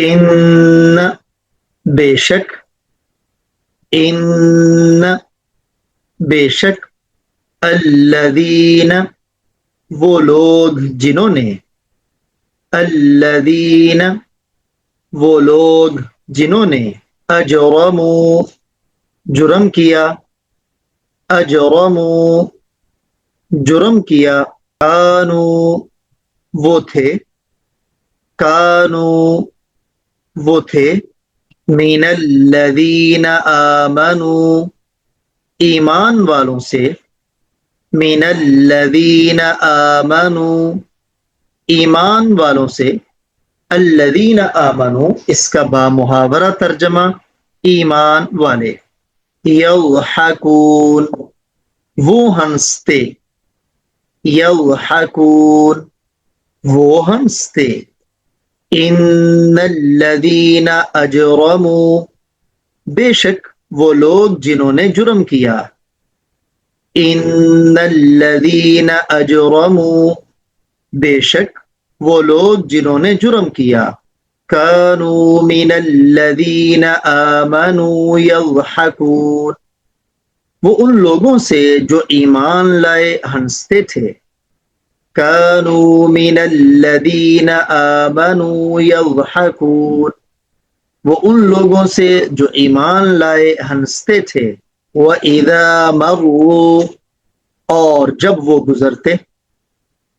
ان بے شک، ان بے شک، الذین وہ لوگ جنہوں نے، الذین وہ لوگ جنہوں نے، اجرموا جرم کیا، اجرموا جرم کیا، کانوا وہ تھے، کانوا وہ تھے، من الذین آمنوا ایمان والوں سے، من الذین آمنوا ایمان والوں سے، الذین آمنوا اس کا با محاورہ ترجمہ ایمان والے، یضحکون وہ ہنستے، یضحکون وہ ہنستے، ان الذین اجرموا بے شک وہ لوگ جنہوں نے جرم کیا، ان الذین اجرموا بے شک وہ لوگ جنہوں نے جرم کیا، کانوا من الذین آمنوا یضحکون وہ ان لوگوں سے جو ایمان لائے ہنستے تھے، کانوا من الذین آمنوا یضحکون وہ ان لوگوں سے جو ایمان لائے ہنستے تھے، وَإِذَا مَرُّوا اور جب وہ گزرتے،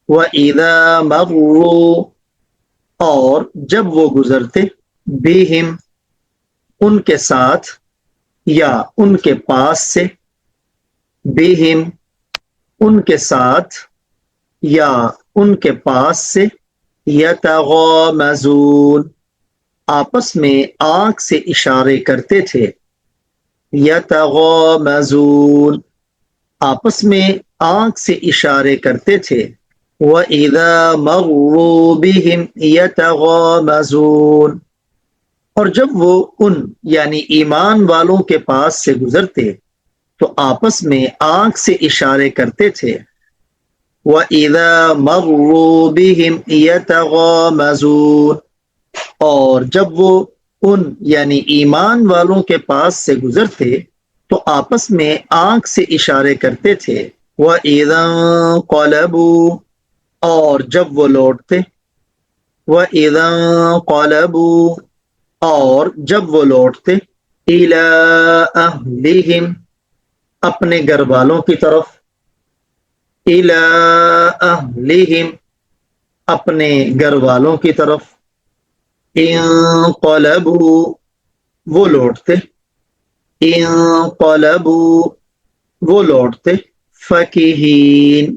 وَإِذَا مَرُّوا اور جب وہ گزرتے، بِهِمْ ان کے ساتھ یا ان کے پاس سے، بِهِمْ ان کے ساتھ یا ان کے پاس سے، یتغامزون آپس میں آنکھ سے اشارے کرتے تھے، یتغامزون آپس میں آنکھ سے اشارے کرتے تھے، وَإِذَا مَرُّوا بِهِمْ يَتَغَامَزُونَ اور جب وہ ان یعنی ایمان والوں کے پاس سے گزرتے تو آپس میں آنکھ سے اشارے کرتے تھے، وَإِذَا مَرُّوا بِهِمْ يَتَغَامَزُونَ اور جب وہ ان یعنی ایمان والوں کے پاس سے گزرتے تو آپس میں آنکھ سے اشارے کرتے تھے، وَإِذَا انقلبوا اور جب وہ لوٹتے، وَإِذَا انقلبوا اور جب وہ لوٹتے، إِلَىٰ أَهْلِهِمْ اپنے گھر والوں کی طرف، إِلَىٰ أَهْلِهِمْ اپنے گھر والوں کی طرف، انقلبوا وہ لوٹتے، انقلبوا وہ لوٹتے، فَكِهِينَ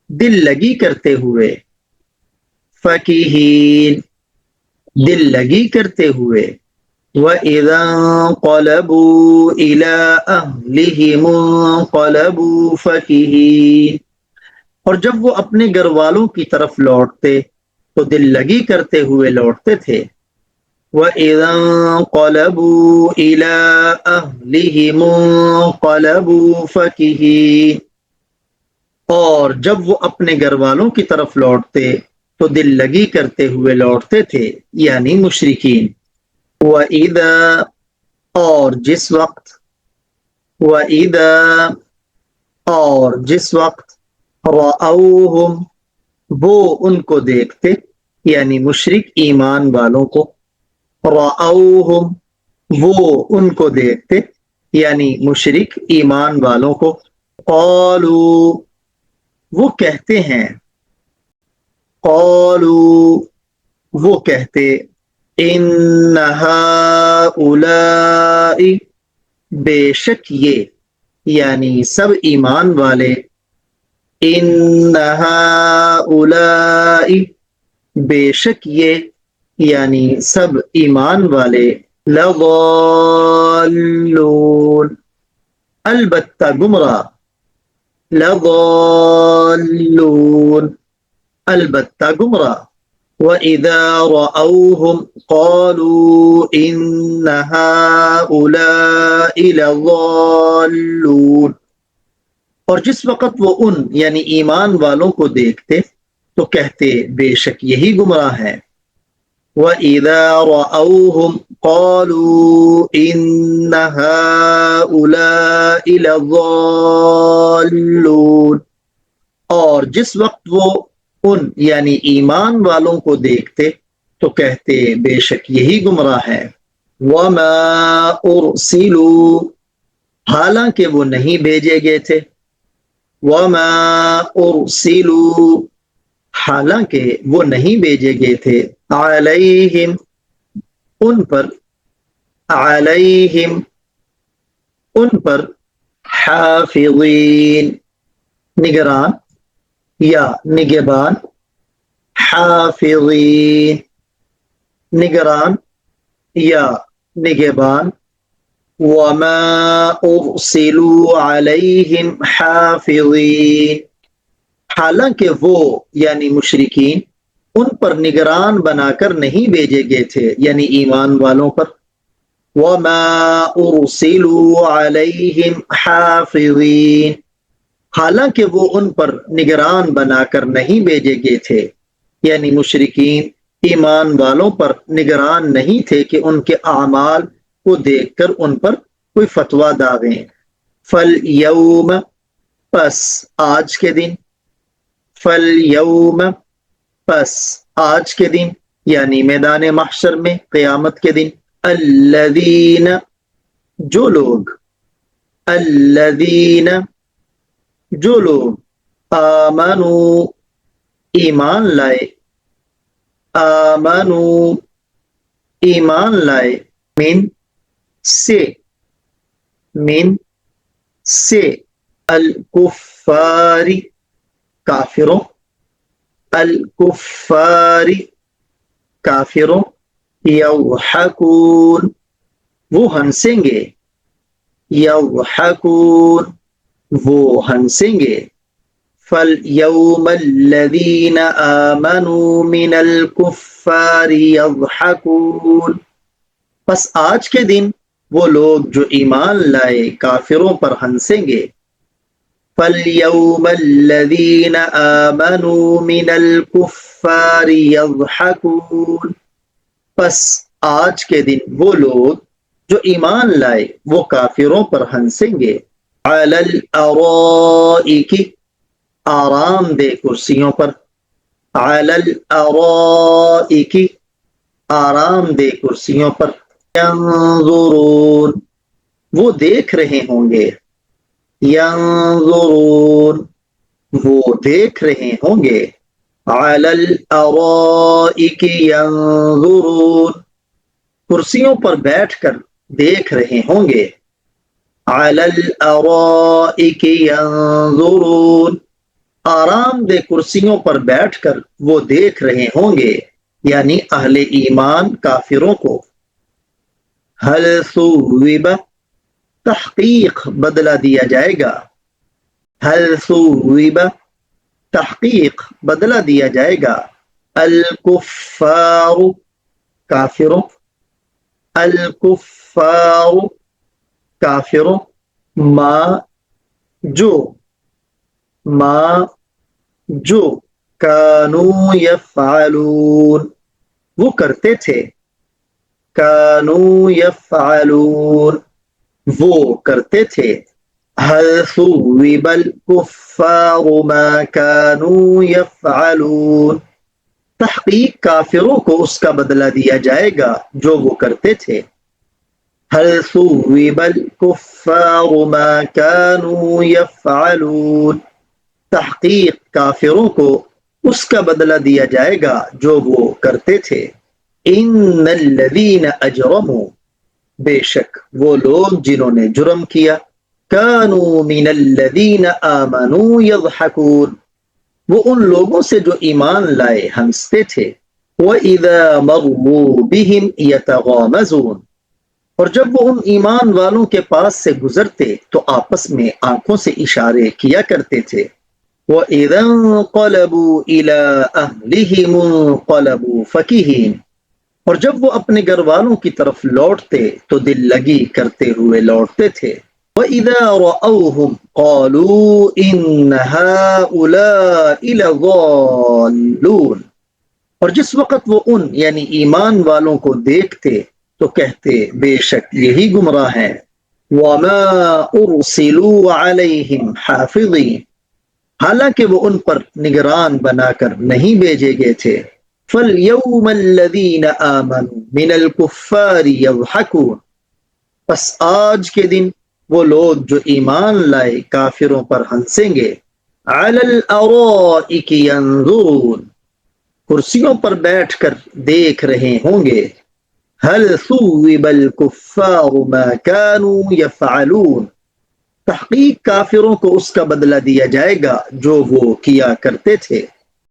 دل لگی کرتے ہوئے، فَكِهِينَ دل لگی کرتے ہوئے، وَإِذَا انقلبوا إِلَىٰ أَهْلِهِمُ انقلبوا فَكِهِينَ اور جب وہ اپنے گھر والوں کی طرف لوٹتے تو دل لگی کرتے ہوئے لوٹتے تھے، وَإِذَا انقلبوا إِلَىٰ أَهْلِهِمُ انقلبوا فَكِهِينَ اور جب وہ اپنے گھر والوں کی طرف لوٹتے تو دل لگی کرتے ہوئے لوٹتے تھے یعنی مشرکین، وَإِذَا اور جس وقت، وَإِذَا اور جس وقت، رَأَوْهُمْ وہ ان کو دیکھتے یعنی مشرک ایمان والوں کو، رَأَوْهُمْ وہ ان کو دیکھتے یعنی مشرک ایمان والوں کو، قالوا وہ کہتے ہیں، قالوا وہ کہتے، ان ہؤلاء بے شک یہ یعنی سب ایمان والے، ان ہؤلاء بے شک یہ یعنی سب ایمان والے، لضالون البتہ گمراہ، لضالون البتہ گمراہ، وَإِذَا رَأَوْهُمْ قَالُوا إِنَّ هَؤُلَاءِ لَضَالُّونَ اور جس وقت وہ ان یعنی ایمان والوں کو دیکھتے تو کہتے بے شک یہی گمراہ ہے، وَإِذَا رَأَوْهُمْ قَالُوا إِنَّ هَؤُلَاءِ لَضَالُّونَ، اور جس وقت وہ ان یعنی ایمان والوں کو دیکھتے تو کہتے بے شک یہی گمراہ ہے۔ وَمَا أُرْسِلُوا، حالانکہ وہ نہیں بھیجے گئے تھے۔ وَمَا أُرْسِلُوا، حالانکہ وہ نہیں بھیجے گئے تھے۔ عَلَيْهِمْ، ان پر، عَلَيْهِمْ، ان پر، حافظین، نگران یا نگہبان، حافظین، نگران یا نگہبان۔ وَمَا أُرْسِلُوا عَلَيْهِمْ حَافِظِينَ، حالانکہ وہ یعنی مشرکین ان پر نگران بنا کر نہیں بھیجے گئے تھے یعنی ایمان والوں پر۔ وَمَا أُرْسِلُوا عَلَيْهِمْ حَافِظِينَ، حالانکہ وہ ان پر نگران بنا کر نہیں بھیجے گئے تھے یعنی مشرکین ایمان والوں پر نگران نہیں تھے کہ ان کے اعمال کو دیکھ کر ان پر کوئی فتویٰ داغیں۔ فَالْيَوْمَ، پس آج کے دن، فَالْيَوْمَ، پس آج کے دن یعنی میدان محشر میں قیامت کے دن، الَّذِينَ، جو لوگ، الَّذِينَ، جو لوگ، آمنوا، ایمان لائے، آمنوا، ایمان لائے، من سے، من سے، الکفاری، کافروں، الکفاری، کافروں، یضحکون، وہ ہنسیں گے، یضحکون، وہ ہنسیں گے۔ فَالْيَوْمَ الَّذِينَ آمَنُوا مِنَ الْكُفَّارِ يَضْحَكُونَ، پس آج کے دن وہ لوگ جو ایمان لائے کافروں پر ہنسیں گے۔ فَالْيَوْمَ الَّذِينَ آمَنُوا مِنَ الْكُفَّارِ يَضْحَكُونَ، پس آج کے دن وہ لوگ جو ایمان لائے وہ کافروں پر ہنسیں گے۔ عَلَى الْأَرَائِكِ، آرام دہ کرسیوں پر، عَلَى الْأَرَائِكِ، آرام دہ کرسیوں پر، يَنظُرُونَ، وہ دیکھ رہے ہوں گے، يَنظُرُونَ، وہ دیکھ رہے ہوں گے، عَلَى الْأَرَائِكِ يَنظُرُونَ، کرسیوں پر بیٹھ کر دیکھ رہے ہوں گے، عَلَى الْأَرَائِكِ يَنظُرُونَ، آرام دہ کرسیوں پر بیٹھ کر وہ دیکھ رہے ہوں گے یعنی اہل ایمان کافروں کو۔ هل ثوب، تحقیق بدلہ دیا جائے گا، هل ثوب، تحقیق بدلہ دیا جائے گا، الکفار، کافروں، الکفار، کافروں، ما، جو، ما، جو، کانوا یفعلون، وہ کرتے تھے، کانوا یفعلون، وہ کرتے تھے، هل ثوب الکفار ما کانوا یفعلون، تحقیق کافروں کو اس کا بدلہ دیا جائے گا جو وہ کرتے تھے۔ هل ثوب الکفار ما كانوا يفعلون، تحقیق کافروں کو اس کا بدلہ دیا جائے گا جو وہ کرتے تھے۔ ان الذین اجرموا، بے شک وہ لوگ جنہوں نے جرم کیا، كانوا من الذین آمنوا يضحكون، وہ ان لوگوں سے جو ایمان لائے ہنستے تھے۔ وَإِذَا مَرُّوا بِهِمْ يَتَغَامَزُونَ، اور جب وہ ان ایمان والوں کے پاس سے گزرتے تو آپس میں آنکھوں سے اشارے کیا کرتے تھے۔ وَإِذَا انقَلَبُوا إِلَىٰ أَهْلِهِمُ انقَلَبُوا فَكِهِينَ، اور جب وہ اپنے گھر والوں کی طرف لوٹتے تو دل لگی کرتے ہوئے لوٹتے تھے۔ وَإِذَا رَأَوْهُمْ قَالُوا إِنَّ هَٰؤُلَاءِ لَضَالُّونَ، اور جس وقت وہ ان یعنی ایمان والوں کو دیکھتے تو کہتے بے شک یہی گمراہ ہیں۔ وما ارسلوا علیہم حافظین، حالانکہ وہ ان پر نگران بنا کر نہیں بھیجے گئے تھے۔ فَالْيَوْمَ الَّذِينَ آمَنُوا مِنَ الْكُفَّارِ يَضْحَكُونَ، پس آج کے دن وہ لوگ جو ایمان لائے کافروں پر ہنسیں گے۔ عَلَى الْأَرَائِكِ يَنظُرُونَ، کرسیوں پر بیٹھ کر دیکھ رہے ہوں گے۔ هَلْ ثُوِّبَ الْكُفَّارُ مَا كَانُوا يَفْعَلُونَ، تحقیق کافروں کو اس کا بدلہ دیا جائے گا جو وہ کیا کرتے تھے۔